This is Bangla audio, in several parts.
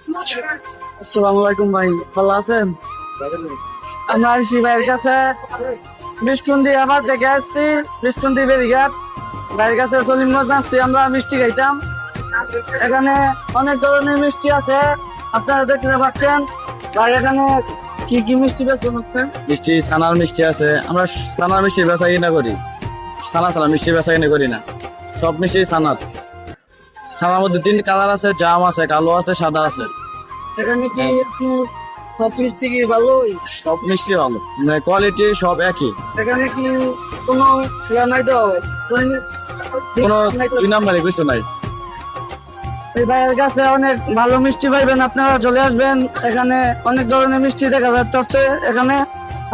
আসসালামু আলাইকুম ভাই, ভালো আছেন? আমরা আসছি ভাইয়ের কাছে বিষ্ণুন্দি আবার দেখে আসছি, বিষ্ণুন্দি বেরিঘাট ভাইয়ের কাছে সলিমগঞ্জ আসছি আমরা মিষ্টি খাইতাম। এখানে অনেক ধরনের মিষ্টি আছে, আপনারা দেখতে পাচ্ছেন। ভাই এখানে কি কি মিষ্টি বেছেন আপনি? মিষ্টি ছানার মিষ্টি আছে, আমরা ছানার মিষ্টি বেচা কিনা করি। ছানা ছানা মিষ্টি বেচা কিনা করি না, সব মিষ্টি ছানার। ছানার মধ্যে 3 কালার আছে, জাম আছে, কালো আছে, সাদা আছে। এখানে কি আপনি সব মিষ্টি কি ভালোই? সব মিষ্টি ভালো, মানে কোয়ালিটি সব একই। এখানে কি কোনো ইয়া নাই তো? কোনো নাই তো? 2 নাম্বারে কিছু নাই। এই ভাইয়ের কাছে অনেক ভালো মিষ্টি পাইবেন, আপনারা চলে আসবেন। এখানে অনেক ধরনের মিষ্টি দেখা যাচ্ছে। এখানে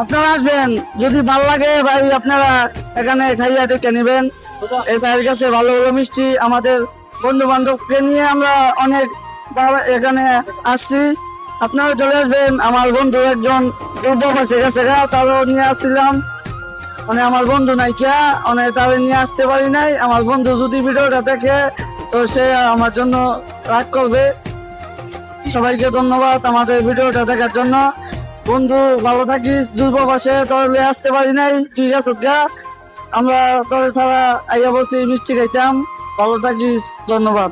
আপনারা আসবেন, যদি ভালো লাগে ভাই আপনারা এখানে খাইয়া দেখে নেবেন। এই ভাইয়ের কাছে ভালো ভালো মিষ্টি, আমাদের বন্ধু বান্ধবকে নিয়ে আমরা অনেক এখানে আসছি। আপনারা চলে আসবেন। আমার বন্ধু একজন দূরপ্রবাসে গেছে, তারও নিয়ে আসছিলাম। মানে আমার বন্ধু নাইকিয়া, তারে নিয়ে আসতে পারি নাই। আমার বন্ধু যদি ভিডিওটা দেখে তো সে আমার জন্য রাগ করবে। সবাইকে ধন্যবাদ আমাদের ভিডিওটা দেখার জন্য। বন্ধু ভালো থাকিস, দূরপ্রবাসে তোরে আসতে পারি নাই, ঠিক আছে গা। আমরা তোরে ছাড়া আইয়া বসে মিষ্টি খাইতাম। ভালো থাকিস, ধন্যবাদ।